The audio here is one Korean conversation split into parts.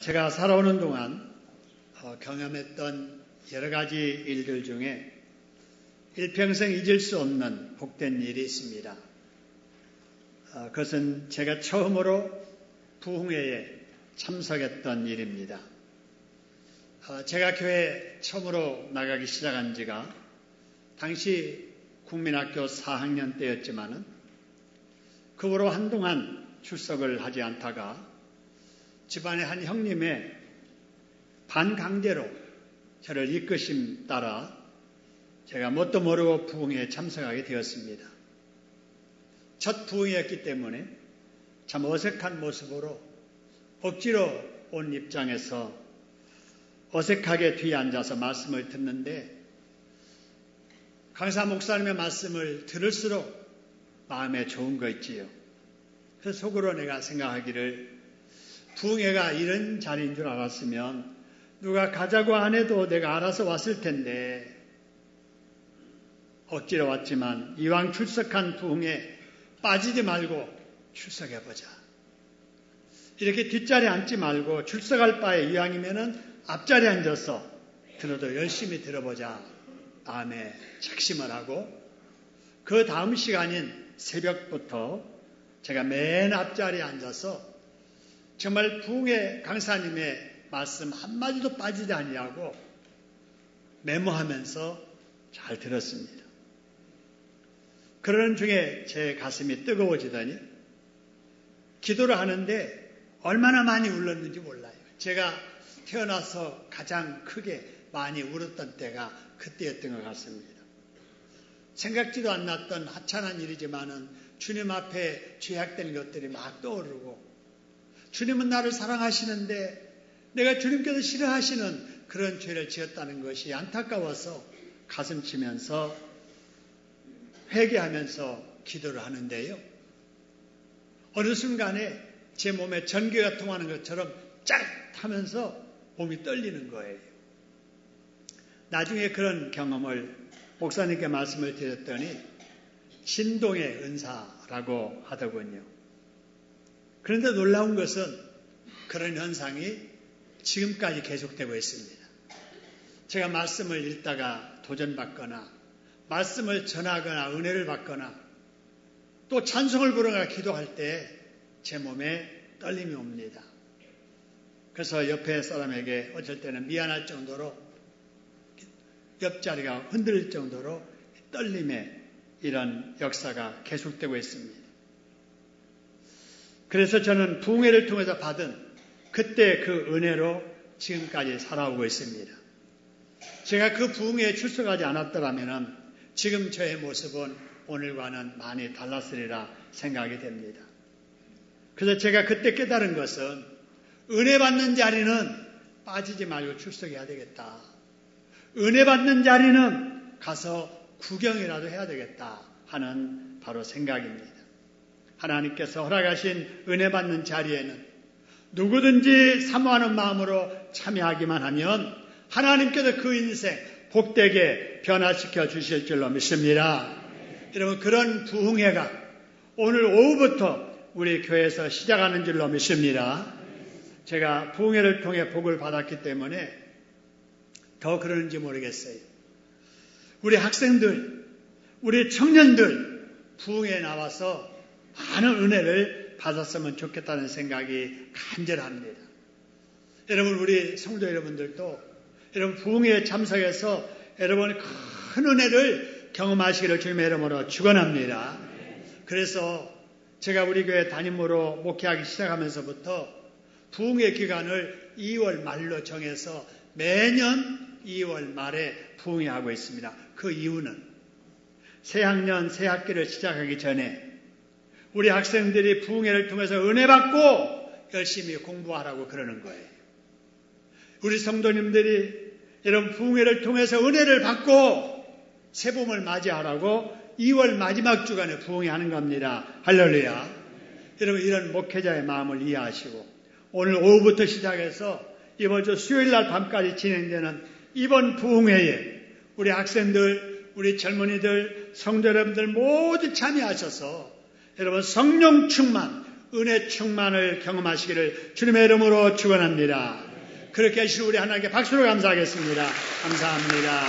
제가 살아오는 동안 경험했던 여러 가지 일들 중에 일평생 잊을 수 없는 복된 일이 있습니다. 그것은 제가 처음으로 부흥회에 참석했던 일입니다. 제가 교회에 처음으로 나가기 시작한 지가 당시 국민학교 4학년 때였지만은 그 후로 한동안 출석을 하지 않다가 집안의 한 형님의 반강제로 저를 이끄심 따라 제가 뭣도 모르고 부흥회에 참석하게 되었습니다. 첫 부흥회였기 때문에 참 어색한 모습으로 억지로 온 입장에서 어색하게 뒤에 앉아서 말씀을 듣는데 강사 목사님의 말씀을 들을수록 마음에 좋은 거 있지요. 그래서 속으로 내가 생각하기를 부흥회가 이런 자리인 줄 알았으면 누가 가자고 안 해도 내가 알아서 왔을 텐데 억지로 왔지만 이왕 출석한 부흥회에 빠지지 말고 출석해보자. 이렇게 뒷자리에 앉지 말고 출석할 바에 이왕이면은 앞자리에 앉아서 들어도 열심히 들어보자. 마음에 작심을 하고 그 다음 시간인 새벽부터 제가 맨 앞자리에 앉아서 정말 부흥회 강사님의 말씀 한마디도 빠지지 아니하고 메모하면서 잘 들었습니다. 그러는 중에 제 가슴이 뜨거워지더니 기도를 하는데 얼마나 많이 울었는지 몰라요. 제가 태어나서 가장 크게 많이 울었던 때가 그때였던 것 같습니다. 생각지도 않았던 하찮은 일이지만은 주님 앞에 죄악된 것들이 막 떠오르고 주님은 나를 사랑하시는데 내가 주님께서 싫어하시는 그런 죄를 지었다는 것이 안타까워서 가슴 치면서 회개하면서 기도를 하는데요. 어느 순간에 제 몸에 전기가 통하는 것처럼 짜릿하면서 몸이 떨리는 거예요. 나중에 그런 경험을 목사님께 말씀을 드렸더니 진동의 은사라고 하더군요. 그런데 놀라운 것은 그런 현상이 지금까지 계속되고 있습니다. 제가 말씀을 읽다가 도전받거나 말씀을 전하거나 은혜를 받거나 또 찬송을 부르거나 기도할 때 제 몸에 떨림이 옵니다. 그래서 옆에 사람에게 어쩔 때는 미안할 정도로 옆자리가 흔들릴 정도로 떨림의 이런 역사가 계속되고 있습니다. 그래서 저는 부흥회를 통해서 받은 그때 그 은혜로 지금까지 살아오고 있습니다. 제가 그 부흥회에 출석하지 않았더라면 지금 저의 모습은 오늘과는 많이 달랐으리라 생각이 됩니다. 그래서 제가 그때 깨달은 것은 은혜 받는 자리는 빠지지 말고 출석해야 되겠다. 은혜 받는 자리는 가서 구경이라도 해야 되겠다 하는 바로 생각입니다. 하나님께서 허락하신 은혜 받는 자리에는 누구든지 사모하는 마음으로 참여하기만 하면 하나님께서 그 인생 복되게 변화시켜 주실 줄로 믿습니다. 여러분, 그런 부흥회가 오늘 오후부터 우리 교회에서 시작하는 줄로 믿습니다. 제가 부흥회를 통해 복을 받았기 때문에 더 그러는지 모르겠어요. 우리 학생들, 우리 청년들 부흥회에 나와서 많은 은혜를 받았으면 좋겠다는 생각이 간절합니다. 여러분, 우리 성도 여러분들도 여러분 부흥회에 참석해서 여러분 큰 은혜를 경험하시기를 주님의 이름으로 축원합니다. 그래서 제가 우리 교회 담임으로 목회하기 시작하면서부터 부흥회 기간을 2월 말로 정해서 매년 2월 말에 부흥회하고 있습니다. 그 이유는 새학년, 새학기를 시작하기 전에 우리 학생들이 부흥회를 통해서 은혜 받고 열심히 공부하라고 그러는 거예요. 우리 성도님들이 여러분 부흥회를 통해서 은혜를 받고 새봄을 맞이하라고 2월 마지막 주간에 부흥회 하는 겁니다. 할렐루야. 여러분, 이런 목회자의 마음을 이해하시고 오늘 오후부터 시작해서 이번 주 수요일 날 밤까지 진행되는 이번 부흥회에 우리 학생들, 우리 젊은이들, 성도 여러분들 모두 참여하셔서 여러분 성령 충만, 은혜 충만을 경험하시기를 주님의 이름으로 축원합니다. 그렇게 하시는 우리 하나님께 박수로 감사하겠습니다. 감사합니다.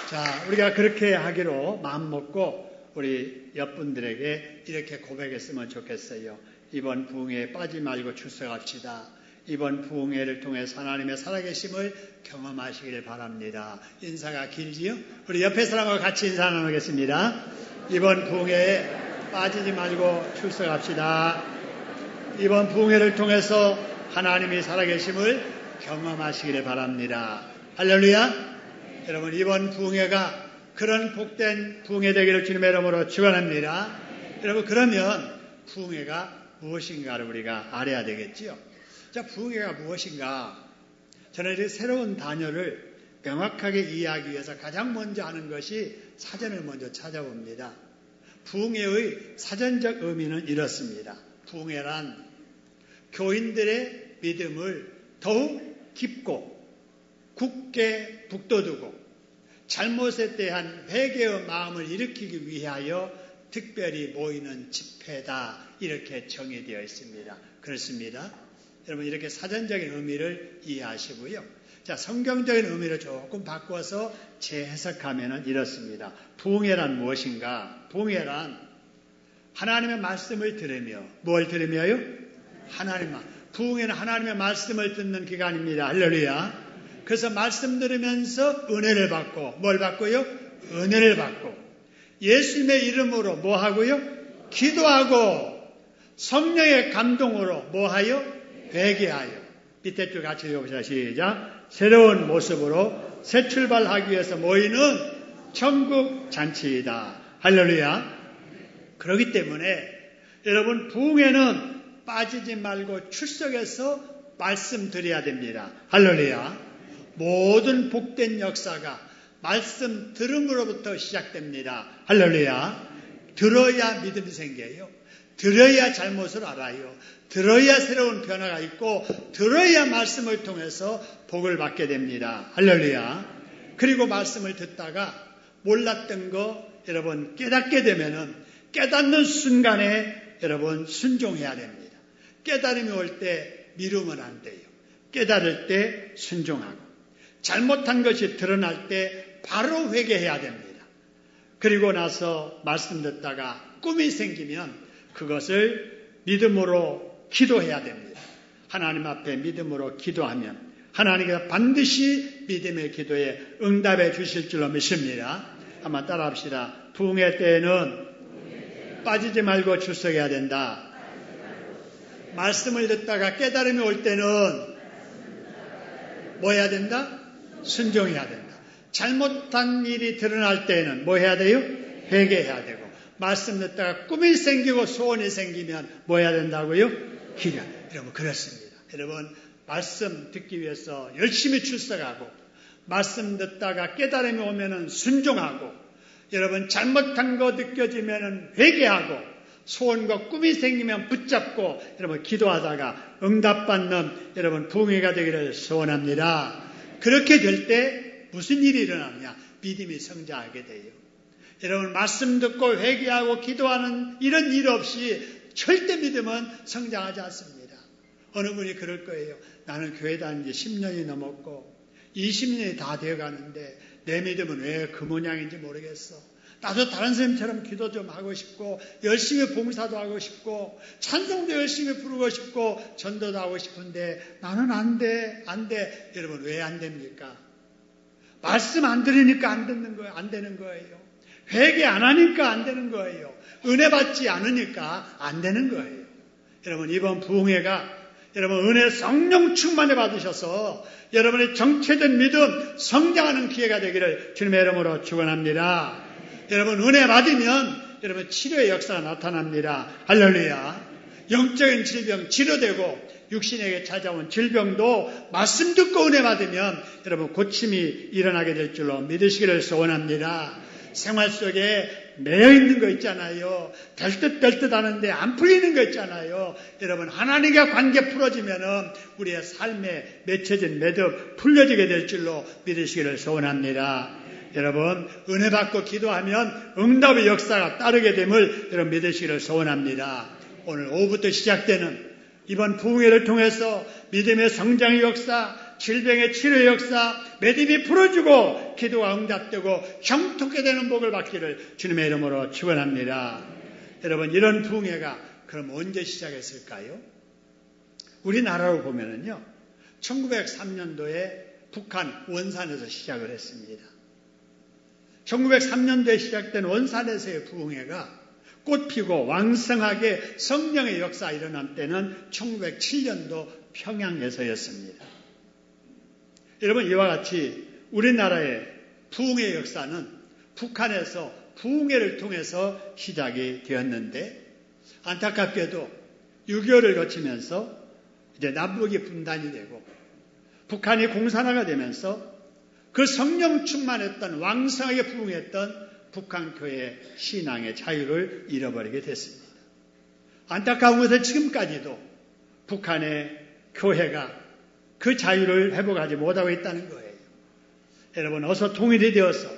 자, 우리가 그렇게 하기로 마음먹고 우리 옆분들에게 이렇게 고백했으면 좋겠어요. 이번 부흥회에 빠지지 말고 출석합시다. 이번 부흥회를 통해서 하나님의 살아계심을 경험하시기를 바랍니다. 인사가 길지요? 우리 옆에 사람과 같이 인사 나누겠습니다. 이번 부흥회에 빠지지 말고 출석합시다. 이번 부흥회를 통해서 하나님이 살아계심을 경험하시기를 바랍니다. 할렐루야! 여러분, 이번 부흥회가 그런 복된 부흥회 되기를 주님의 이름으로 축원합니다. 여러분, 그러면 부흥회가 무엇인가를 우리가 알아야 되겠지요. 자, 부흥회가 무엇인가? 저는 이 새로운 단어를 명확하게 이해하기 위해서 가장 먼저 하는 것이 사전을 먼저 찾아봅니다. 부흥회의 사전적 의미는 이렇습니다. 부흥회란 교인들의 믿음을 더욱 깊고 굳게 북돋우고 잘못에 대한 회개의 마음을 일으키기 위하여 특별히 모이는 집회다, 이렇게 정의되어 있습니다. 그렇습니다. 여러분, 이렇게 사전적인 의미를 이해하시고요. 자, 성경적인 의미를 조금 바꿔서 재해석하면 이렇습니다. 부흥회란 무엇인가? 부흥회란 하나님의 말씀을 들으며, 뭘 들으며요? 부흥회는 하나님의 말씀을 듣는 기간입니다. 할렐루야. 그래서 말씀 들으면서 은혜를 받고, 뭘 받고요? 은혜를 받고, 예수님의 이름으로 뭐 하고요? 기도하고, 성령의 감동으로 뭐 하여? 회개하여. 밑에 줄 같이 읽어보시다. 시작. 새로운 모습으로 새 출발하기 위해서 모이는 천국 잔치이다. 할렐루야. 그렇기 때문에 여러분, 부흥회는 빠지지 말고 출석해서 말씀 드려야 됩니다. 할렐루야. 모든 복된 역사가 말씀 들음으로부터 시작됩니다. 할렐루야. 들어야 믿음이 생겨요. 들어야 잘못을 알아요. 들어야 새로운 변화가 있고, 들어야 말씀을 통해서 복을 받게 됩니다. 할렐루야. 그리고 말씀을 듣다가 몰랐던 거 여러분 깨닫게 되면은 깨닫는 순간에 여러분 순종해야 됩니다. 깨달음이 올 때 미루면 안 돼요. 깨달을 때 순종하고, 잘못한 것이 드러날 때 바로 회개해야 됩니다. 그리고 나서 말씀 듣다가 꿈이 생기면 그것을 믿음으로 기도해야 됩니다. 하나님 앞에 믿음으로 기도하면 하나님께서 반드시 믿음의 기도에 응답해 주실 줄로 믿습니다. 한번 따라합시다. 부흥회 때에는 빠지지 말고 출석해야 된다. 말씀을 듣다가 깨달음이 올 때는 뭐 해야 된다? 순종해야 된다. 잘못한 일이 드러날 때는 뭐 해야 돼요? 회개해야 되고, 말씀 듣다가 꿈이 생기고 소원이 생기면 뭐 해야 된다고요? 기도. 여러분, 그렇습니다. 여러분, 말씀 듣기 위해서 열심히 출석하고, 말씀 듣다가 깨달음이 오면은 순종하고, 여러분 잘못한 거 느껴지면은 회개하고, 소원과 꿈이 생기면 붙잡고, 여러분 기도하다가 응답받는 여러분 부흥회가 되기를 소원합니다. 그렇게 될 때 무슨 일이 일어나냐? 믿음이 성장하게 돼요. 여러분, 말씀 듣고 회개하고 기도하는 이런 일 없이 절대 믿음은 성장하지 않습니다. 어느 분이 그럴 거예요. 나는 교회 다닌 지 10년이 넘었고 20년이 다 되어가는데 내 믿음은 왜 그 모양인지 모르겠어. 나도 다른 사람처럼 기도 좀 하고 싶고, 열심히 봉사도 하고 싶고, 찬송도 열심히 부르고 싶고, 전도도 하고 싶은데 나는 안 돼. 여러분, 왜 안 됩니까? 말씀 안 들으니까 안 듣는 거예요. 안 되는 거예요. 회개 안 하니까 안 되는 거예요. 은혜 받지 않으니까 안 되는 거예요. 여러분, 이번 부흥회가 여러분 은혜 성령 충만을 받으셔서 여러분의 정체된 믿음 성장하는 기회가 되기를 주님의 이름으로 축원합니다. 여러분, 은혜 받으면 여러분 치료의 역사가 나타납니다. 할렐루야. 영적인 질병 치료되고, 육신에게 찾아온 질병도 말씀 듣고 은혜 받으면 여러분 고침이 일어나게 될 줄로 믿으시기를 소원합니다. 생활 속에 매여 있는 거 있잖아요. 될 듯 하는데 안 풀리는 거 있잖아요. 여러분, 하나님과 관계 풀어지면은 우리의 삶에 맺혀진 매듭 풀려지게 될 줄로 믿으시기를 소원합니다. 여러분, 은혜 받고 기도하면 응답의 역사가 따르게 됨을 여러분 믿으시기를 소원합니다. 오늘 오후부터 시작되는 이번 부흥회를 통해서 믿음의 성장의 역사, 질병의 치료의 역사, 믿음이 풀어주고 기도가 응답되고 형통케 되는 복을 받기를 주님의 이름으로 축원합니다. 여러분, 이런 부흥회가 그럼 언제 시작했을까요? 우리나라로 보면은요, 1903년도에 북한 원산에서 시작을 했습니다. 1903년도에 시작된 원산에서의 부흥회가 꽃피고 왕성하게 성령의 역사가 일어난 때는 1907년도 평양에서였습니다. 여러분, 이와 같이 우리나라의 부흥의 역사는 북한에서 부흥회를 통해서 시작이 되었는데, 안타깝게도 6.25를 거치면서 이제 남북이 분단이 되고 북한이 공산화가 되면서 그 성령 충만했던 왕성하게 부흥했던 북한 교회의 신앙의 자유를 잃어버리게 됐습니다. 안타까운 것은 지금까지도 북한의 교회가 그 자유를 회복하지 못하고 있다는 거예요. 여러분, 어서 통일이 되어서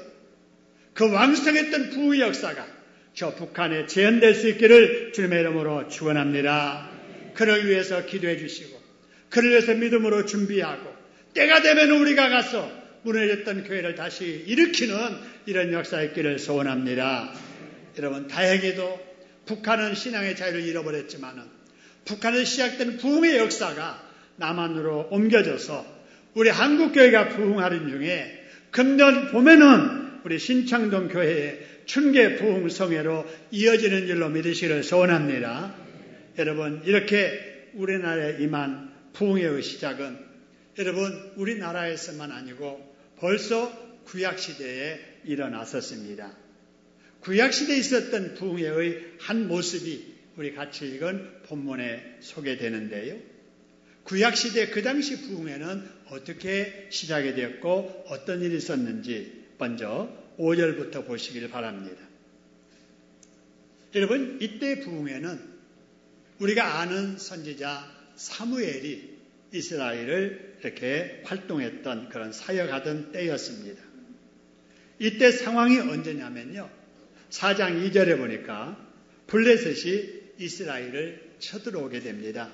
그 왕성했던 부흥의 역사가 저 북한에 재현될 수 있기를 주님의 이름으로 축원합니다. 그를 위해서 기도해 주시고 그를 위해서 믿음으로 준비하고 때가 되면 우리가 가서 무너졌던 교회를 다시 일으키는 이런 역사였기를 소원합니다. 여러분, 다행히도 북한은 신앙의 자유를 잃어버렸지만 북한에서 시작된 부흥의 역사가 남한으로 옮겨져서 우리 한국교회가 부흥하는 중에 금년 봄에는 우리 신창동 교회의 춘계 부흥성회로 이어지는 일로 믿으시기를 소원합니다. 여러분, 이렇게 우리나라에 임한 부흥의 시작은 여러분, 우리나라에서만 아니고 벌써 구약시대에 일어났었습니다. 구약시대에 있었던 부흥회의 한 모습이 우리 같이 읽은 본문에 소개되는데요. 구약시대 그 당시 부흥회는 어떻게 시작이 되었고 어떤 일이 있었는지 먼저 5절부터 보시길 바랍니다. 여러분, 이때 부흥회는 우리가 아는 선지자 사무엘이 이스라엘을 이렇게 활동했던 그런 사역하던 때였습니다. 이때 상황이 언제냐면요, 4장 2절에 보니까 블레셋이 이스라엘을 쳐들어오게 됩니다.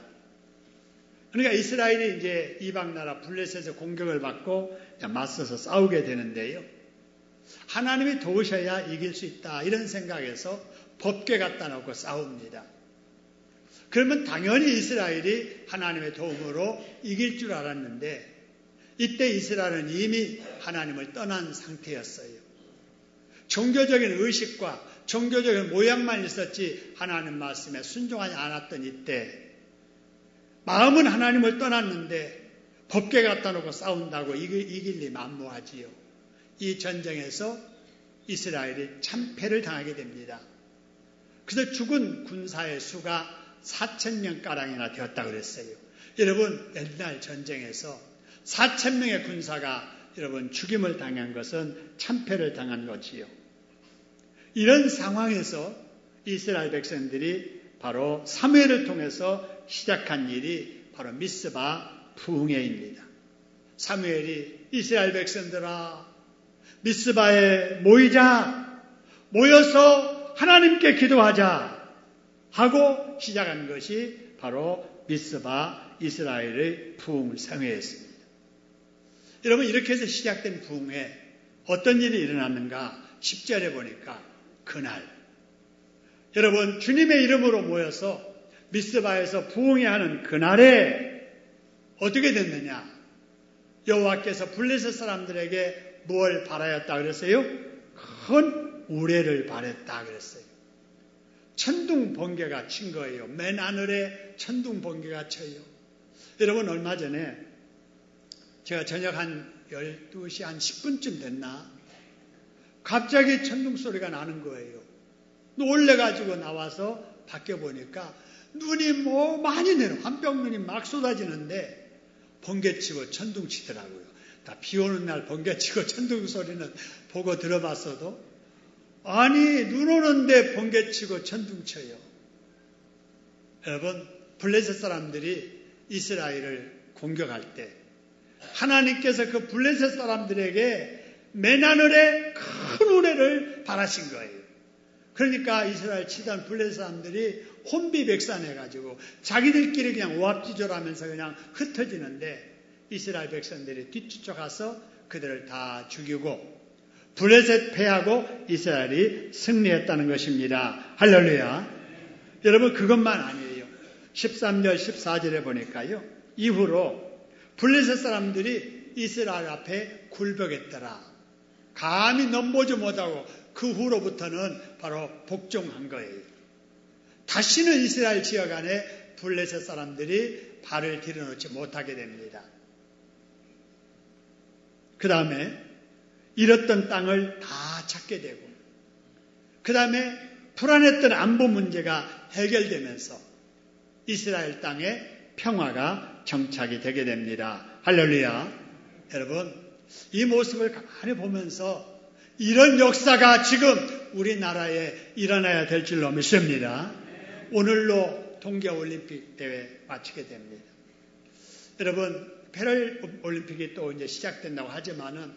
그러니까 이스라엘이 이제 이방나라 블레셋의 공격을 받고 맞서서 싸우게 되는데요, 하나님이 도우셔야 이길 수 있다 이런 생각에서 법궤 갖다 놓고 싸웁니다. 그러면 당연히 이스라엘이 하나님의 도움으로 이길 줄 알았는데 이때 이스라엘은 이미 하나님을 떠난 상태였어요. 종교적인 의식과 종교적인 모양만 있었지 하나님 말씀에 순종하지 않았던 이때 마음은 하나님을 떠났는데 법궤 갖다 놓고 싸운다고 이길 리 만무하지요. 이 전쟁에서 이스라엘이 참패를 당하게 됩니다. 그래서 죽은 군사의 수가 4,000명가량이나 되었다고 그랬어요. 여러분, 옛날 전쟁에서 4,000명의 군사가 여러분 죽임을 당한 것은 참패를 당한 것이요. 이런 상황에서 이스라엘 백성들이 바로 사무엘을 통해서 시작한 일이 바로 미스바 부흥회입니다. 사무엘이 이스라엘 백성들아, 미스바에 모여서 하나님께 기도하자 하고 시작한 것이 바로 미스바 이스라엘의 부흥성회였습니다. 여러분, 이렇게 해서 시작된 부흥회 어떤 일이 일어났는가? 10절에 보니까 그날 여러분, 주님의 이름으로 모여서 미스바에서 부흥회 하는 그날에 어떻게 됐느냐? 여호와께서 블레셋 사람들에게 뭘 바라였다 그랬어요? 큰 우레를 바랬다 그랬어요. 천둥 번개가 친 거예요. 맨 하늘에 천둥 번개가 쳐요. 여러분, 얼마 전에 제가 저녁 한 12시 한 10분쯤 됐나? 갑자기 천둥 소리가 나는 거예요. 놀래가지고 나와서 밖에 보니까 눈이 많이 내려. 한병눈이 막 쏟아지는데 번개치고 천둥 치더라고요. 다 비 오는 날 번개치고 천둥 소리는 보고 들어봤어도 아니, 눈 오는데 번개치고 천둥 쳐요. 여러분, 블레셋 사람들이 이스라엘을 공격할 때 하나님께서 그 블레셋 사람들에게 맨하늘에 큰 은혜를 바라신 거예요. 그러니까 이스라엘 치던 블레셋 사람들이 혼비백산해가지고 자기들끼리 그냥 오합지졸하면서 그냥 흩어지는데 이스라엘 백성들이 뒤쫓아가서 그들을 다 죽이고 블레셋 패하고 이스라엘이 승리했다는 것입니다. 할렐루야. 여러분 그것만 아니에요. 13절 14절에 보니까요. 이후로 블레셋 사람들이 이스라엘 앞에 굴복했더라. 감히 넘보지 못하고 그 후로부터는 바로 복종한 거예요. 다시는 이스라엘 지역 안에 블레셋 사람들이 발을 들여놓지 못하게 됩니다. 그 다음에 잃었던 땅을 다 찾게 되고 그 다음에 불안했던 안보 문제가 해결되면서 이스라엘 땅에 평화가 정착이 되게 됩니다. 할렐루야. 여러분 이 모습을 가만히 보면서 이런 역사가 지금 우리나라에 일어나야 될 줄로 믿습니다. 오늘로 동계올림픽 대회 마치게 됩니다. 여러분 패럴올림픽이 또 이제 시작된다고 하지만은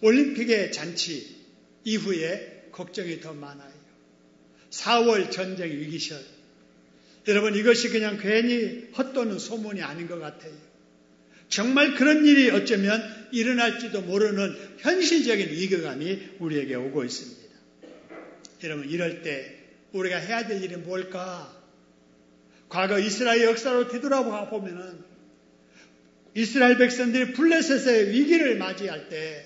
올림픽의 잔치 이후에 걱정이 더 많아요. 4월 전쟁 위기설. 여러분 이것이 그냥 괜히 헛도는 소문이 아닌 것 같아요. 정말 그런 일이 어쩌면 일어날지도 모르는 현실적인 위기감이 우리에게 오고 있습니다. 여러분 이럴 때 우리가 해야 될 일이 뭘까? 과거 이스라엘 역사로 되돌아보아 보면은 이스라엘 백성들이 블레셋의 위기를 맞이할 때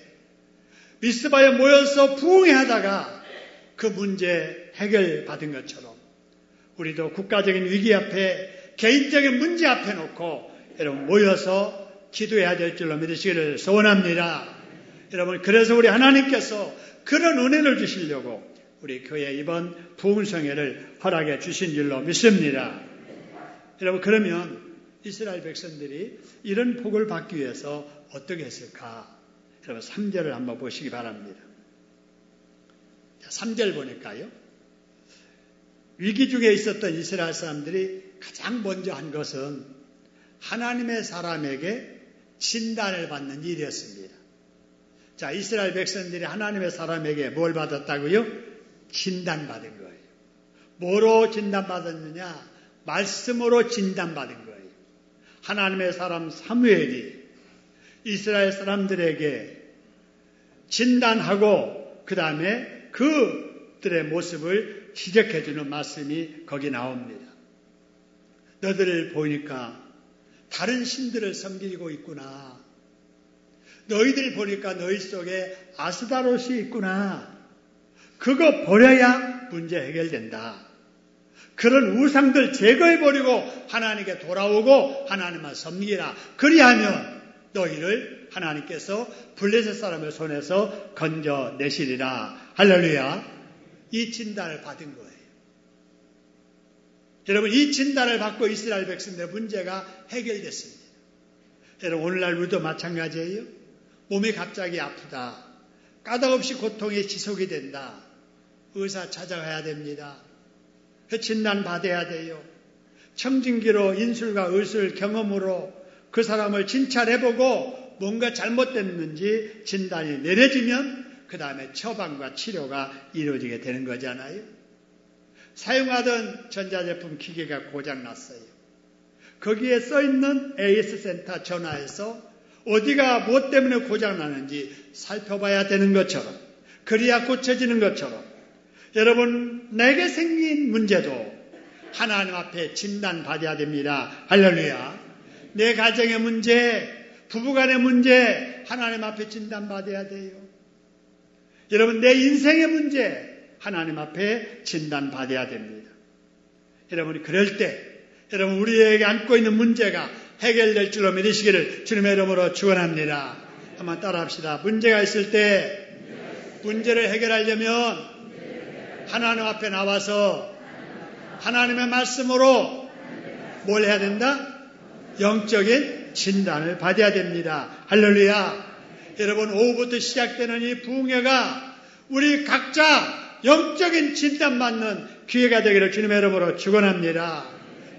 미스바에 모여서 부흥회하다가 그 문제 해결받은 것처럼 우리도 국가적인 위기 앞에 개인적인 문제 앞에 놓고 여러분 모여서 기도해야 될 줄로 믿으시기를 소원합니다. 여러분 그래서 우리 하나님께서 그런 은혜를 주시려고 우리 교회 이번 부흥성회를 허락해 주신 줄로 믿습니다. 여러분 그러면 이스라엘 백성들이 이런 복을 받기 위해서 어떻게 했을까? 여러분 3절을 한번 보시기 바랍니다. 3절 보니까요. 위기 중에 있었던 이스라엘 사람들이 가장 먼저 한 것은 하나님의 사람에게 진단을 받는 일이었습니다. 자, 이스라엘 백성들이 하나님의 사람에게 뭘 받았다고요? 진단받은 거예요. 뭐로 진단받았느냐? 말씀으로 진단받은 거예요. 하나님의 사람 사무엘이 이스라엘 사람들에게 진단하고 그 다음에 그들의 모습을 지적해주는 말씀이 거기 나옵니다. 너희들 보니까 다른 신들을 섬기고 있구나. 너희들 보니까 너희 속에 아스다롯이 있구나. 그거 버려야 문제 해결된다. 그런 우상들 제거해버리고 하나님께 돌아오고 하나님만 섬기라. 그리하면 너희를 하나님께서 블레셋 사람의 손에서 건져내시리라. 할렐루야. 이 진단을 받은 거예요. 여러분 이 진단을 받고 이스라엘 백성들의 문제가 해결됐습니다. 여러분 오늘날 우리도 마찬가지예요. 몸이 갑자기 아프다. 까닭없이 고통이 지속이 된다. 의사 찾아가야 됩니다. 진단 받아야 돼요. 청진기로 인술과 의술 경험으로 그 사람을 진찰해보고 뭔가 잘못됐는지 진단이 내려지면 그 다음에 처방과 치료가 이루어지게 되는 거잖아요. 사용하던 전자제품 기계가 고장났어요. 거기에 써있는 AS 센터 전화해서 어디가 무엇 때문에 고장나는지 살펴봐야 되는 것처럼 그래야 고쳐지는 것처럼 여러분 내게 생긴 문제도 하나님 앞에 진단받아야 됩니다. 할렐루야. 내 가정의 문제, 부부간의 문제 하나님 앞에 진단받아야 돼요. 여러분 내 인생의 문제 하나님 앞에 진단받아야 됩니다. 여러분이 그럴 때 여러분 우리에게 안고 있는 문제가 해결될 줄로 믿으시기를 주님의 이름으로 축원합니다. 한번 따라합시다. 문제가 있을 때 문제를 해결하려면 하나님 앞에 나와서 하나님의 말씀으로 뭘 해야 된다? 영적인 진단을 받아야 됩니다. 할렐루야. 여러분 오후부터 시작되는 이 부흥회가 우리 각자 영적인 진단받는 기회가 되기를 주님의 이름으로 축원합니다.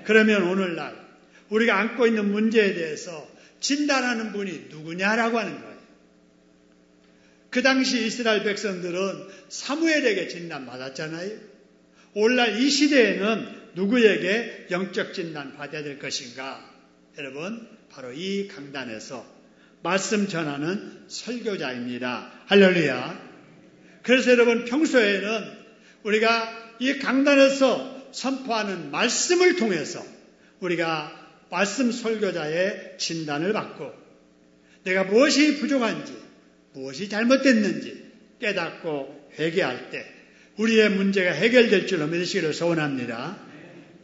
그러면 오늘날 우리가 안고 있는 문제에 대해서 진단하는 분이 누구냐라고 하는 거예요. 그 당시 이스라엘 백성들은 사무엘에게 진단받았잖아요. 오늘날 이 시대에는 누구에게 영적 진단 받아야 될 것인가? 여러분, 바로 이 강단에서 말씀 전하는 설교자입니다. 할렐루야. 그래서 여러분, 평소에는 우리가 이 강단에서 선포하는 말씀을 통해서 우리가 말씀 설교자의 진단을 받고 내가 무엇이 부족한지, 무엇이 잘못됐는지 깨닫고 회개할 때 우리의 문제가 해결될 줄로 믿으시기를 소원합니다.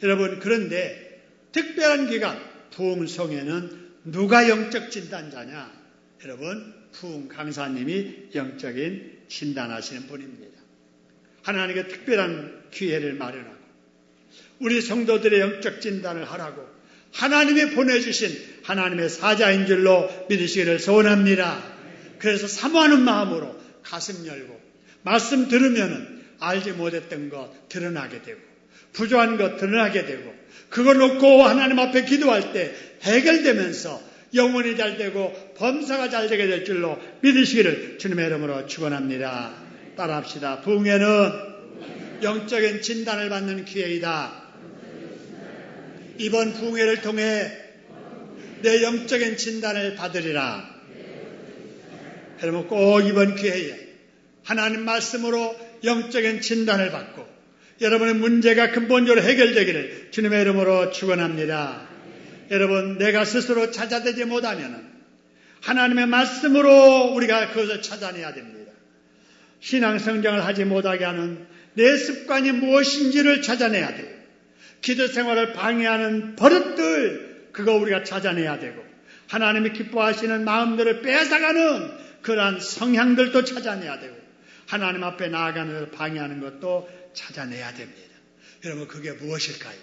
여러분, 그런데 특별한 기간 부흥성에는 누가 영적 진단자냐? 여러분, 부흥 강사님이 영적인 진단하시는 분입니다. 하나님께 특별한 기회를 마련하고 우리 성도들의 영적 진단을 하라고 하나님이 보내주신 하나님의 사자인 줄로 믿으시기를 소원합니다. 그래서 사모하는 마음으로 가슴 열고 말씀 들으면은 알지 못했던 것 드러나게 되고 부족한 것 드러나게 되고 그걸 놓고 하나님 앞에 기도할 때 해결되면서 영혼이 잘 되고 범사가 잘 되게 될 줄로 믿으시기를 주님의 이름으로 축원합니다. 따라합시다. 부흥회는 영적인 진단을 받는 기회이다. 이번 부흥회를 통해 내 영적인 진단을 받으리라. 여러분, 꼭 이번 기회에 하나님 말씀으로 영적인 진단을 받고 여러분의 문제가 근본적으로 해결되기를 주님의 이름으로 축원합니다. 여러분, 내가 스스로 찾아내지 못하면 하나님의 말씀으로 우리가 그것을 찾아내야 됩니다. 신앙 성장을 하지 못하게 하는 내 습관이 무엇인지를 찾아내야 돼요. 기도 생활을 방해하는 버릇들, 그거 우리가 찾아내야 되고 하나님이 기뻐하시는 마음들을 뺏어가는 그러한 성향들도 찾아내야 되고 하나님 앞에 나아가는 것을 방해하는 것도 찾아내야 됩니다. 여러분, 그게 무엇일까요?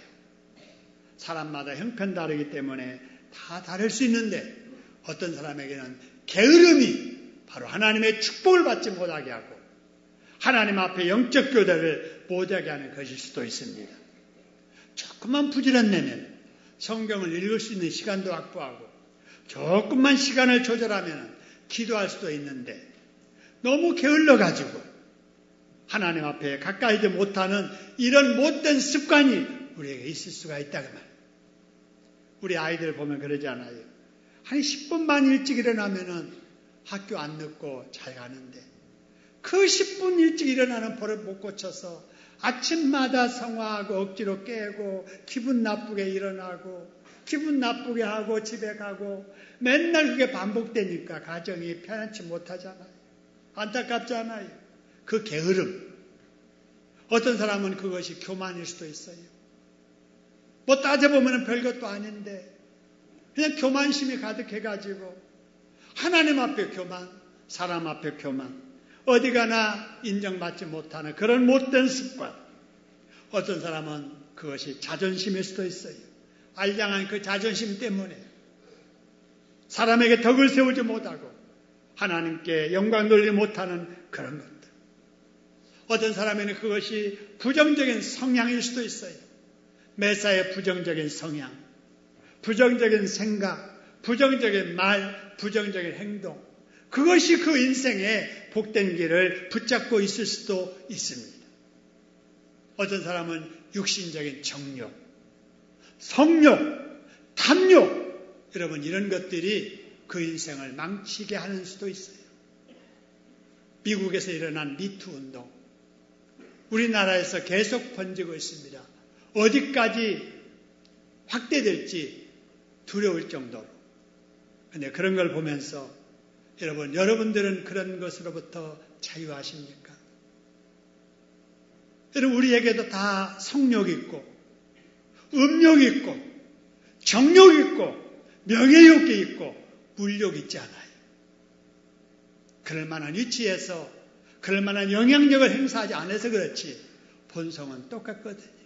사람마다 형편 다르기 때문에 다 다를 수 있는데 어떤 사람에게는 게으름이 바로 하나님의 축복을 받지 못하게 하고 하나님 앞에 영적 교대를 못하게 하는 것일 수도 있습니다. 조금만 부지런내면 성경을 읽을 수 있는 시간도 확보하고 조금만 시간을 조절하면 기도할 수도 있는데 너무 게을러가지고 하나님 앞에 가까이지 못하는 이런 못된 습관이 우리에게 있을 수가 있다고 말이에요. 우리 아이들 보면 그러지 않아요? 한 10분만 일찍 일어나면은 학교 안 늦고 잘 가는데 그 10분 일찍 일어나는 버릇 못 고쳐서 아침마다 성화하고 억지로 깨고 기분 나쁘게 일어나고 기분 나쁘게 하고 집에 가고 맨날 그게 반복되니까 가정이 편안치 못하잖아요. 안타깝잖아요. 그 게으름. 어떤 사람은 그것이 교만일 수도 있어요. 뭐 따져보면 별것도 아닌데 그냥 교만심이 가득해가지고 하나님 앞에 교만, 사람 앞에 교만, 어디 가나 인정받지 못하는 그런 못된 습관. 어떤 사람은 그것이 자존심일 수도 있어요. 알량한 그 자존심 때문에 사람에게 덕을 세우지 못하고 하나님께 영광 돌리지 못하는 그런 것들. 어떤 사람에는 그것이 부정적인 성향일 수도 있어요. 매사에 부정적인 성향, 부정적인 생각, 부정적인 말, 부정적인 행동. 그것이 그 인생의 복된 길을 붙잡고 있을 수도 있습니다. 어떤 사람은 육신적인 정욕, 성욕, 탐욕, 여러분 이런 것들이 그 인생을 망치게 하는 수도 있어요. 미국에서 일어난 미투 운동, 우리나라에서 계속 번지고 있습니다. 어디까지 확대될지 두려울 정도로. 그런데 그런 걸 보면서 여러분들은 그런 것으로부터 자유하십니까? 여러분, 우리에게도 다 성욕 있고, 음욕 있고, 정욕 있고, 명예욕이 있고, 물욕 있지 않아요. 그럴 만한 위치에서, 그럴 만한 영향력을 행사하지 않아서 그렇지, 본성은 똑같거든요.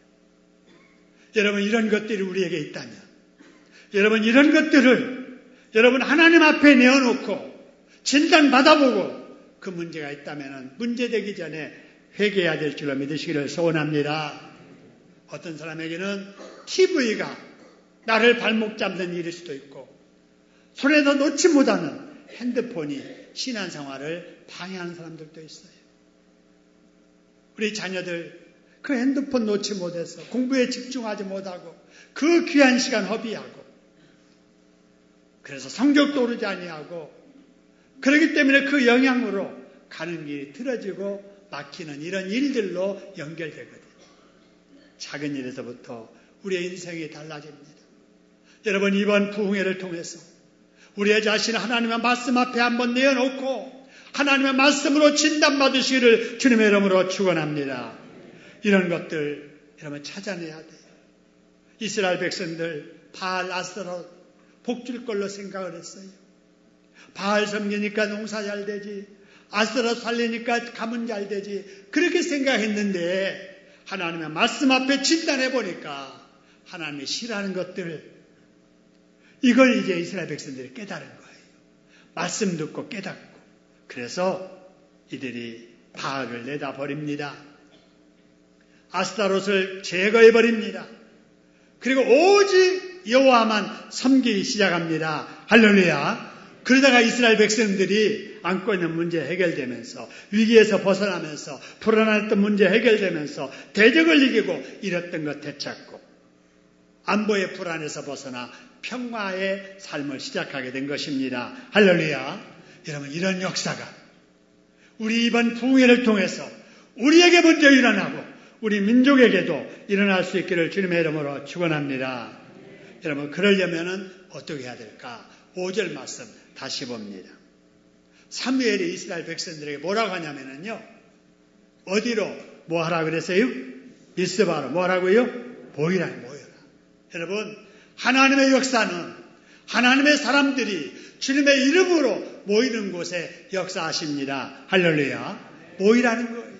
여러분, 이런 것들이 우리에게 있다면, 여러분, 이런 것들을 여러분 하나님 앞에 내어놓고, 진단 받아보고 그 문제가 있다면 문제되기 전에 회개해야 될 줄로 믿으시기를 소원합니다. 어떤 사람에게는 TV가 나를 발목 잡는 일일 수도 있고 손에서 놓지 못하는 핸드폰이 신앙생활을 방해하는 사람들도 있어요. 우리 자녀들 그 핸드폰 놓지 못해서 공부에 집중하지 못하고 그 귀한 시간 허비하고 그래서 성적도 오르지 아니하고 그렇기 때문에 그 영향으로 가는 길이 틀어지고 막히는 이런 일들로 연결되거든요. 작은 일에서부터 우리의 인생이 달라집니다. 여러분 이번 부흥회를 통해서 우리의 자신을 하나님의 말씀 앞에 한번 내어놓고 하나님의 말씀으로 진단받으시기를 주님의 이름으로 축원합니다. 이런 것들 여러분 찾아내야 돼요. 이스라엘 백성들 바알 아스타롯 복줄 걸로 생각을 했어요. 바알 섬기니까 농사 잘 되지, 아스타롯 살리니까 가문 잘 되지, 그렇게 생각했는데 하나님의 말씀 앞에 진단해 보니까 하나님이 싫어하는 것들, 이걸 이제 이스라엘 백성들이 깨달은 거예요. 말씀 듣고 깨닫고. 그래서 이들이 바알을 내다버립니다. 아스타롯을 제거해버립니다. 그리고 오직 여호와만 섬기기 시작합니다. 할렐루야. 그러다가 이스라엘 백성들이 안고 있는 문제 해결되면서 위기에서 벗어나면서 불안했던 문제 해결되면서 대적을 이기고 잃었던 것 되찾고 안보의 불안에서 벗어나 평화의 삶을 시작하게 된 것입니다. 할렐루야. 여러분 이런 역사가 우리 이번 부흥회를 통해서 우리에게 먼저 일어나고 우리 민족에게도 일어날 수 있기를 주님의 이름으로 축원합니다. 여러분 그러려면 어떻게 해야 될까? 5절 말씀 다시 봅니다. 사무엘이 이스라엘 백성들에게 뭐라고 하냐면요. 어디로 뭐 하라 그랬어요? 미스바로 뭐 하라고요? 모이라. 여러분 하나님의 역사는 하나님의 사람들이 주님의 이름으로 모이는 곳에 역사하십니다. 할렐루야. 모이라는 거예요.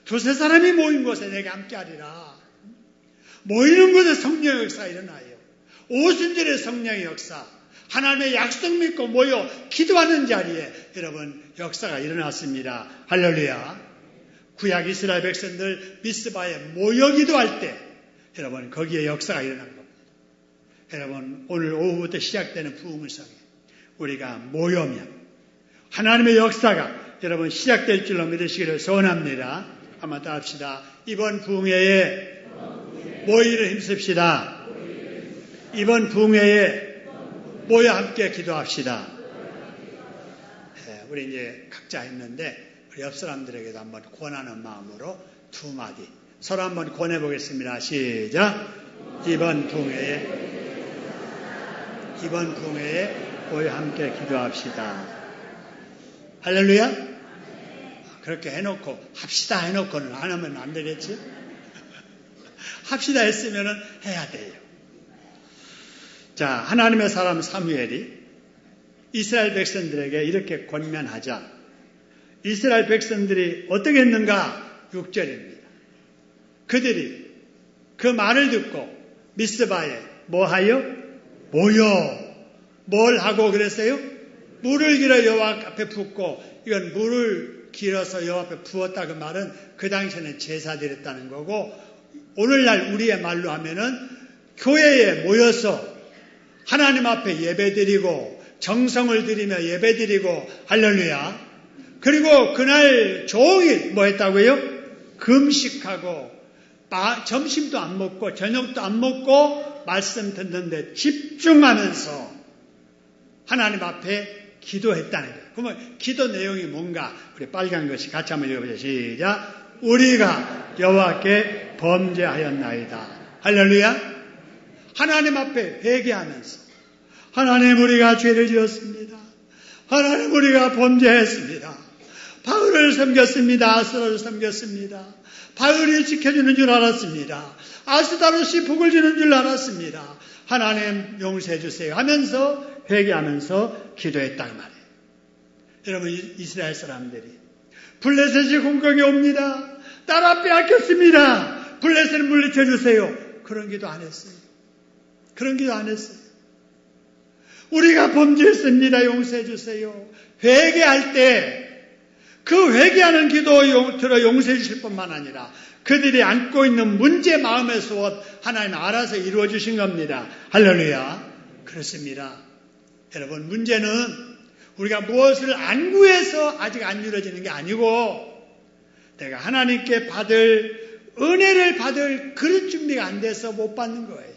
두세 사람이 모인 곳에 내가 함께하리라. 모이는 곳에 성령의 역사가 일어나요. 오순절의 성령의 역사, 하나님의 약속 믿고 모여 기도하는 자리에 여러분 역사가 일어났습니다. 할렐루야. 구약 이스라엘 백성들 미스바에 모여 기도할 때 여러분 거기에 역사가 일어난 겁니다. 여러분 오늘 오후부터 시작되는 부흥성에 우리가 모여면 하나님의 역사가 여러분 시작될 줄로 믿으시기를 소원합니다. 한번 더 합시다. 이번 부흥회에 모이를 힘씁시다. 이번 부흥회에 모여 함께 기도합시다. 우리 이제 각자 했는데 우리 옆 사람들에게도 한번 권하는 마음으로 두 마디 서로 한번 권해보겠습니다. 시작. 이번 부흥회에 모여 함께 기도합시다. 할렐루야. 그렇게 해놓고 합시다 해놓고는 안 하면 안 되겠지? 합시다 했으면 해야 돼요. 자, 하나님의 사람 사무엘이 이스라엘 백성들에게 이렇게 권면하자 이스라엘 백성들이 어떻게 했는가? 6절입니다. 그들이 그 말을 듣고 미스바에 뭐하여? 모여. 뭘 하고 그랬어요? 물을 길어 여호와 앞에 붓고 이건 물을 길어서 여호와 앞에 부었다 그 말은 그 당시에는 제사 드렸다는 거고 오늘날 우리의 말로 하면은 교회에 모여서 하나님 앞에 예배드리고 정성을 드리며 예배드리고 할렐루야. 그리고 그날 종일 뭐 했다고요? 금식하고 점심도 안 먹고 저녁도 안 먹고 말씀 듣는데 집중하면서 하나님 앞에 기도했다는 거예요. 그러면 기도 내용이 뭔가 우리 빨간 것이 같이 한번 읽어보자. 시작. 우리가 여호와께 범죄하였나이다. 할렐루야. 하나님 앞에 회개하면서 하나님 우리가 죄를 지었습니다. 하나님 우리가 범죄했습니다. 바울을 섬겼습니다. 아스타롯을 섬겼습니다. 바울이 지켜주는 줄 알았습니다. 아스타롯이 복을 주는 줄 알았습니다. 하나님 용서해 주세요 하면서 회개하면서 기도했단 말이에요. 여러분 이스라엘 사람들이 블레셋이 공격에 옵니다. 나라 빼앗겼습니다. 블레셋을 물리쳐 주세요. 그런 기도 안 했어요. 그런 기도 안 했어요. 우리가 범죄했습니다. 용서해 주세요. 회개할 때 그 회개하는 기도 들어 용서해 주실 뿐만 아니라 그들이 안고 있는 문제 마음의 소원 하나님 알아서 이루어 주신 겁니다. 할렐루야. 그렇습니다. 여러분 문제는 우리가 무엇을 안 구해서 아직 안 이루어지는 게 아니고 내가 하나님께 받을 은혜를 받을 그런 준비가 안 돼서 못 받는 거예요.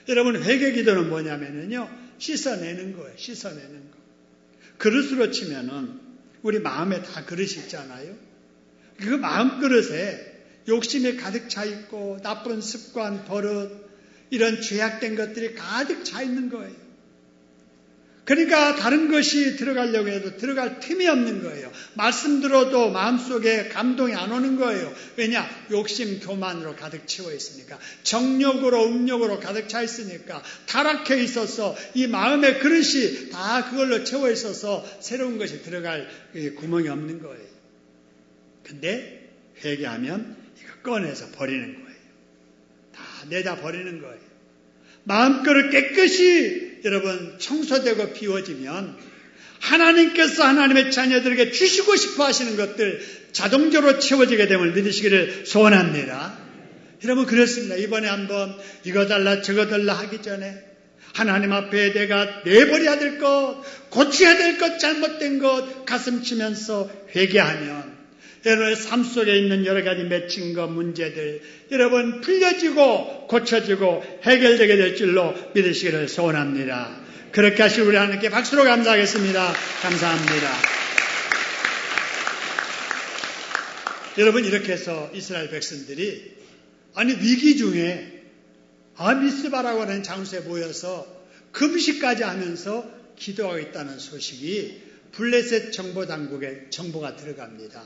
여러분 회개 기도는 뭐냐면요. 씻어내는 거예요. 씻어내는 거. 그릇으로 치면은 우리 마음에 다 그릇이 있잖아요. 그 마음 그릇에 욕심이 가득 차 있고 나쁜 습관, 버릇 이런 죄악된 것들이 가득 차 있는 거예요. 그러니까 다른 것이 들어가려고 해도 들어갈 틈이 없는 거예요. 말씀 들어도 마음속에 감동이 안 오는 거예요. 왜냐? 욕심, 교만으로 가득 채워 있으니까. 정욕으로, 음욕으로 가득 차 있으니까. 타락해 있어서 이 마음의 그릇이 다 그걸로 채워 있어서 새로운 것이 들어갈 구멍이 없는 거예요. 근데 회개하면 이거 꺼내서 버리는 거예요. 다 내다 버리는 거예요. 마음그릇 깨끗이 여러분 청소되고 비워지면 하나님께서 하나님의 자녀들에게 주시고 싶어 하시는 것들 자동적으로 채워지게 됨을 믿으시기를 소원합니다. 여러분 그렇습니다. 이번에 한번 이거 달라 저거 달라 하기 전에 하나님 앞에 내가 내버려야 될 것, 고쳐야 될 것, 잘못된 것 가슴 치면서 회개하면 여러분의 삶 속에 있는 여러 가지 맺힌 것, 문제들 여러분 풀려지고 고쳐지고 해결되게 될 줄로 믿으시기를 소원합니다. 그렇게 하시고 우리 하나님께 박수로 감사하겠습니다. 감사합니다. 여러분 이렇게 해서 이스라엘 백성들이 아니 위기 중에 미스바라고 하는 장소에 모여서 금식까지 하면서 기도하고 있다는 소식이 블레셋 정보당국에 정보가 들어갑니다.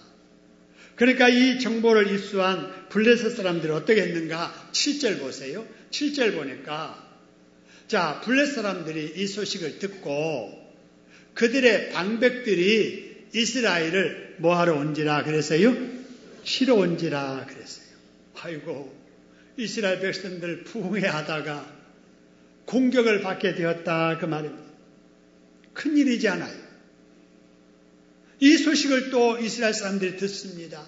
그러니까 이 정보를 입수한 블레셋 사람들이 어떻게 했는가? 7절 보세요. 7절 보니까 자 블레셋 사람들이 이 소식을 듣고 그들의 방백들이 이스라엘을 뭐하러 온지라 그랬어요? 치러 온지라 그랬어요. 아이고 이스라엘 백성들 부흥회하다가 공격을 받게 되었다 그 말입니다. 큰일이지 않아요. 이 소식을 또 이스라엘 사람들이 듣습니다.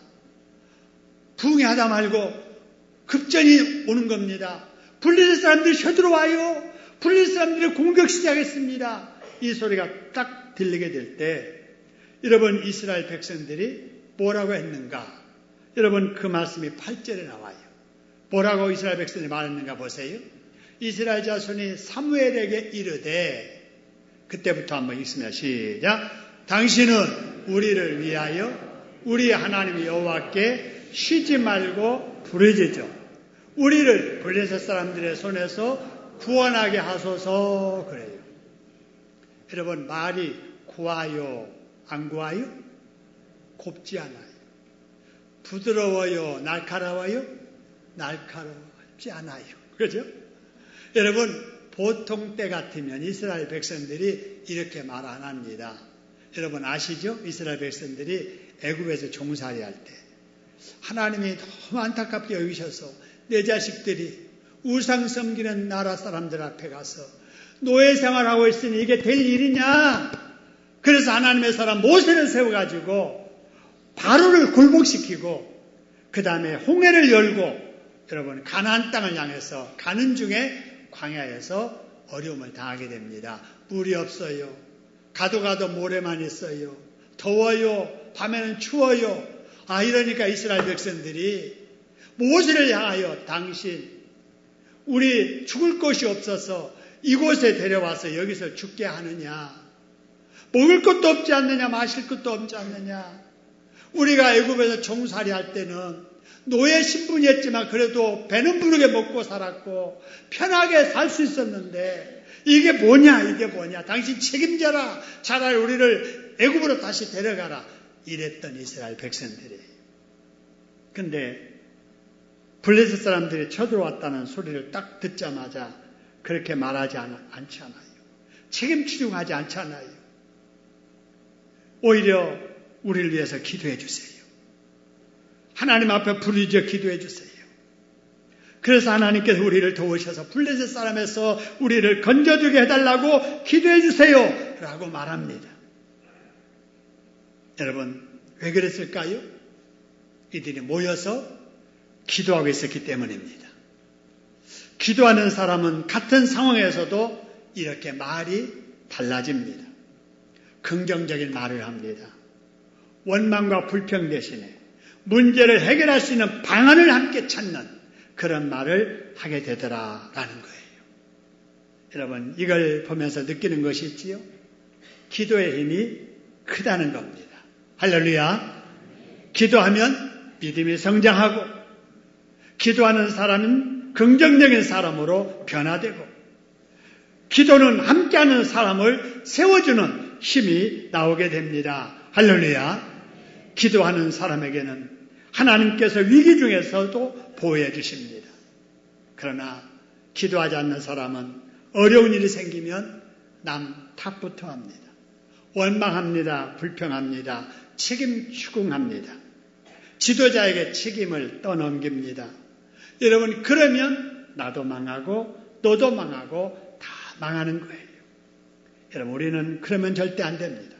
부흥회하다 말고 급전이 오는 겁니다. 블레셋 사람들이 쳐들어와요. 블레셋 사람들이 공격 시작했습니다. 이 소리가 딱 들리게 될 때 여러분 이스라엘 백성들이 뭐라고 했는가? 여러분 그 말씀이 8절에 나와요. 뭐라고 이스라엘 백성들이 말했는가 보세요. 이스라엘 자손이 사무엘에게 이르되 그때부터 한번 읽습니다. 시작. 당신은 우리를 위하여 우리 하나님 여호와께 쉬지 말고 부르짖어 우리를 블레셋 사람들의 손에서 구원하게 하소서 그래요. 여러분 말이 고와요 안 고와요? 곱지 않아요. 부드러워요 날카로워요? 날카롭지 않아요. 그죠? 여러분 보통 때 같으면 이스라엘 백성들이 이렇게 말 안 합니다. 여러분 아시죠? 이스라엘 백성들이 애굽에서 종살이 할 때 하나님이 너무 안타깝게 여기셔서 내 자식들이 우상 섬기는 나라 사람들 앞에 가서 노예 생활하고 있으니 이게 될 일이냐? 그래서 하나님의 사람 모세를 세워가지고 바로를 굴복시키고 그 다음에 홍해를 열고 여러분 가나안 땅을 향해서 가는 중에 광야에서 어려움을 당하게 됩니다. 물이 없어요. 가도 모래만 있어요. 더워요. 밤에는 추워요. 이러니까 이스라엘 백성들이 모세를 향하여 당신 우리 죽을 곳이 없어서 이곳에 데려와서 여기서 죽게 하느냐? 먹을 것도 없지 않느냐? 마실 것도 없지 않느냐? 우리가 애굽에서 종살이 할 때는 노예 신분이었지만 그래도 배는 부르게 먹고 살았고 편하게 살 수 있었는데 이게 뭐냐? 당신 책임져라. 차라리 우리를 애굽으로 다시 데려가라. 이랬던 이스라엘 백성들이. 근데 블레셋 사람들이 쳐들어왔다는 소리를 딱 듣자마자 그렇게 말하지 않잖아요. 책임 추궁하지 않잖아요. 오히려 우리를 위해서 기도해 주세요. 하나님 앞에 부르짖어 기도해 주세요. 그래서 하나님께서 우리를 도우셔서 블레셋 사람에서 우리를 건져주게 해달라고 기도해 주세요 라고 말합니다. 여러분 왜 그랬을까요? 이들이 모여서 기도하고 있었기 때문입니다. 기도하는 사람은 같은 상황에서도 이렇게 말이 달라집니다. 긍정적인 말을 합니다. 원망과 불평 대신에 문제를 해결할 수 있는 방안을 함께 찾는 그런 말을 하게 되더라라는 거예요. 여러분, 이걸 보면서 느끼는 것이 있지요? 기도의 힘이 크다는 겁니다. 할렐루야. 기도하면 믿음이 성장하고, 기도하는 사람은 긍정적인 사람으로 변화되고, 기도는 함께하는 사람을 세워주는 힘이 나오게 됩니다. 할렐루야. 기도하는 사람에게는 하나님께서 위기 중에서도 보호해 주십니다. 그러나 기도하지 않는 사람은 어려운 일이 생기면 남 탓부터 합니다. 원망합니다. 불평합니다. 책임 추궁합니다. 지도자에게 책임을 떠넘깁니다. 여러분, 그러면 나도 망하고 너도 망하고 다 망하는 거예요. 여러분, 우리는 그러면 절대 안 됩니다.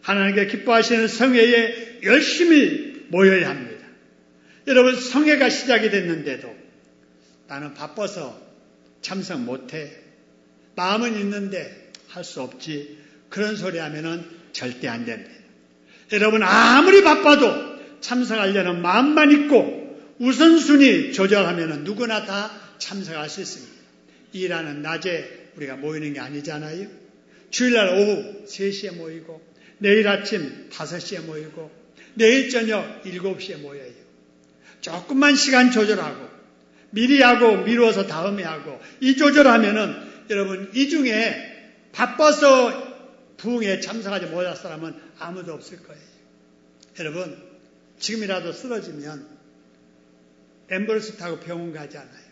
하나님께 기뻐하시는 성회에 열심히 모여야 합니다. 여러분, 성회가 시작이 됐는데도 나는 바빠서 참석 못해. 마음은 있는데 할 수 없지. 그런 소리 하면은 절대 안 됩니다. 여러분, 아무리 바빠도 참석하려는 마음만 있고 우선순위 조절하면은 누구나 다 참석할 수 있습니다. 일하는 낮에 우리가 모이는 게 아니잖아요. 주일날 오후 3시에 모이고, 내일 아침 5시에 모이고, 내일 저녁 7시에 모여요. 조금만 시간 조절하고, 미리 하고 미루어서 다음에 하고, 이 조절하면은 여러분, 이 중에 바빠서 부흥에 참석하지 못할 사람은 아무도 없을 거예요. 여러분, 지금이라도 쓰러지면 앰뷸런스 타고 병원 가잖아요.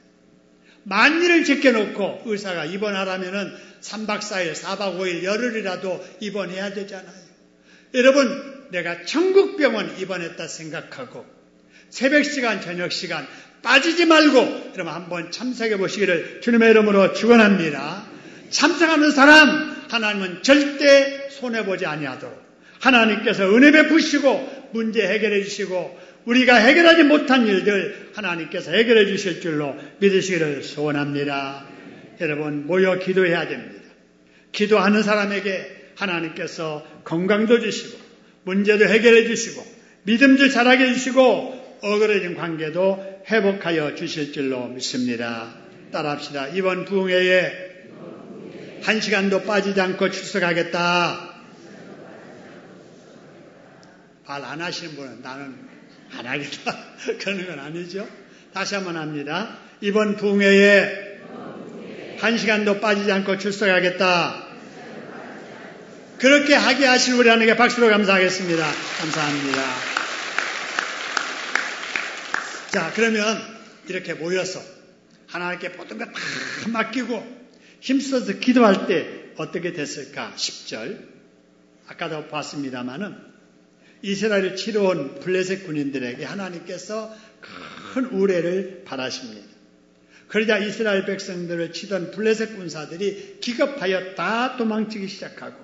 만일을 제껴놓고 의사가 입원하라면은 3박 4일, 4박 5일, 열흘이라도 입원해야 되잖아요. 여러분, 내가 천국병원 입원했다 생각하고 새벽 시간, 저녁 시간 빠지지 말고 여러분 한번 참석해 보시기를 주님의 이름으로 축원합니다. 참석하는 사람 하나님은 절대 손해보지 아니하도록 하나님께서 은혜 베푸시고 문제 해결해 주시고 우리가 해결하지 못한 일들 하나님께서 해결해 주실 줄로 믿으시기를 소원합니다. 여러분, 모여 기도해야 됩니다. 기도하는 사람에게 하나님께서 건강도 주시고 문제도 해결해 주시고 믿음도 자라게 해주시고 어그러진 관계도 회복하여 주실 줄로 믿습니다. 따라합시다. 이번 부흥회에 1시간도 빠지지 않고 출석하겠다. 말 안 하시는 분은 나는 안 하겠다. 그러는 건 아니죠. 다시 한번 합니다. 이번 부흥회에 1시간도 빠지지 않고 출석하겠다. 그렇게 하게 하신 우리 하나님께 박수로 감사하겠습니다. 감사합니다. 자, 그러면 이렇게 모여서 하나님께 모든 것 다 맡기고 힘써서 기도할 때 어떻게 됐을까? 10절. 아까도 봤습니다마는 이스라엘을 치러온 블레셋 군인들에게 하나님께서 큰 우레를 바라십니다. 그러자 이스라엘 백성들을 치던 블레셋 군사들이 기겁하여 다 도망치기 시작하고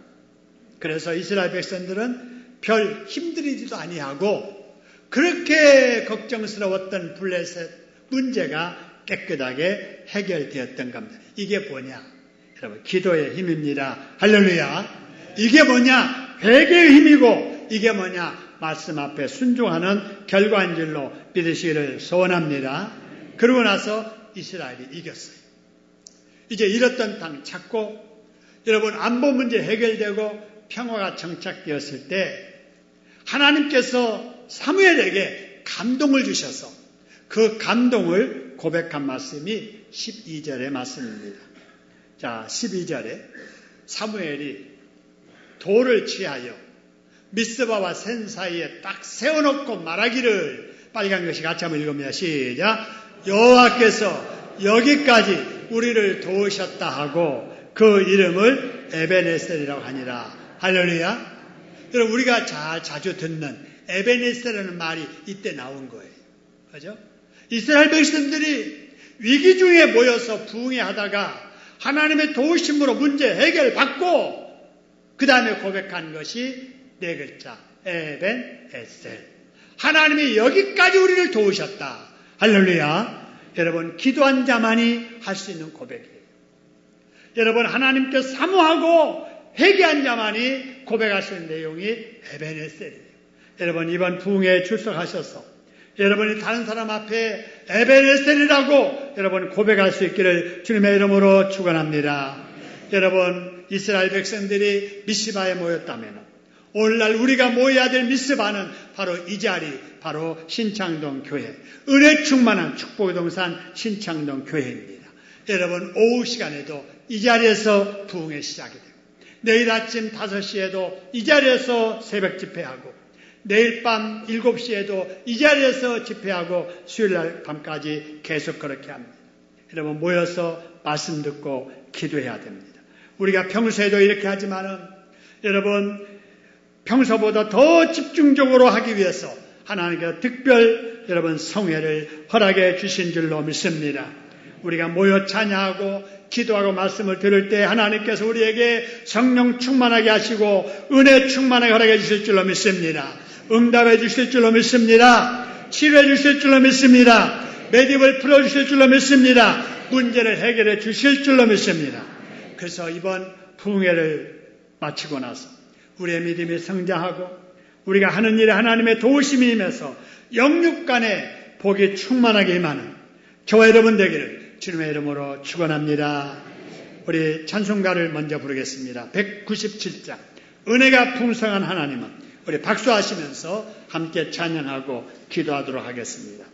그래서 이스라엘 백성들은 별 힘들이지도 아니하고 그렇게 걱정스러웠던 블레셋 문제가 깨끗하게 해결되었던 겁니다. 이게 뭐냐? 여러분, 기도의 힘입니다. 할렐루야. 이게 뭐냐? 회개의 힘이고 이게 뭐냐? 말씀 앞에 순종하는 결과인 줄로 믿으시기를 소원합니다. 그러고 나서 이스라엘이 이겼어요. 이제 잃었던 땅 찾고 여러분, 안보 문제 해결되고 평화가 정착되었을 때 하나님께서 사무엘에게 감동을 주셔서 그 감동을 고백한 말씀이 12절의 말씀입니다. 자, 12절에 사무엘이 돌을 취하여 미스바와 센 사이에 딱 세워놓고 말하기를 빨간 것이 같이 한번 읽으면 시작. 여호와께서 여기까지 우리를 도우셨다 하고 그 이름을 에베네셀이라고 하니라. 할렐루야. 여러분, 우리가 자주 듣는 에베네셀이라는 말이 이때 나온 거예요. 그죠? 이스라엘 백성들이 위기 중에 모여서 부흥회 하다가 하나님의 도우심으로 문제 해결받고 그 다음에 고백한 것이 네 글자 에벤에셀. 하나님이 여기까지 우리를 도우셨다. 할렐루야. 여러분, 기도한 자만이 할 수 있는 고백이에요. 여러분, 하나님께 사모하고 회개한 자만이 고백할 수 있는 내용이 에베네셀이에요. 여러분 이번 부흥회에 출석하셔서 여러분이 다른 사람 앞에 에베네셀이라고 여러분 고백할 수 있기를 주님의 이름으로 축원합니다. 여러분 이스라엘 백성들이 미스바에 모였다면 오늘날 우리가 모여야 될 미스바는 바로 이 자리, 바로 신창동 교회, 은혜 충만한 축복의 동산 신창동 교회입니다. 여러분 오후 시간에도 이 자리에서 부흥회 시작이 되고 내일 아침 5시에도 이 자리에서 새벽 집회하고 내일 밤 7시에도 이 자리에서 집회하고 수요일날 밤까지 계속 그렇게 합니다. 여러분 모여서 말씀 듣고 기도해야 됩니다. 우리가 평소에도 이렇게 하지만은 여러분 평소보다 더 집중적으로 하기 위해서 하나님께서 특별 여러분 성회를 허락해 주신 줄로 믿습니다. 우리가 모여 찬양하고 기도하고 말씀을 들을 때 하나님께서 우리에게 성령 충만하게 하시고 은혜 충만하게 허락해 주실 줄로 믿습니다. 응답해 주실 줄로 믿습니다. 치료해 주실 줄로 믿습니다. 매듭을 풀어주실 줄로 믿습니다. 문제를 해결해 주실 줄로 믿습니다. 그래서 이번 부흥회를 마치고 나서 우리의 믿음이 성장하고 우리가 하는 일에 하나님의 도우심이 임해서 영육 간에 복이 충만하게 임하는 저와 여러분 되기를 주님의 이름으로 축원합니다. 우리 찬송가를 먼저 부르겠습니다. 197장 은혜가 풍성한 하나님은 우리 박수하시면서 함께 찬양하고 기도하도록 하겠습니다.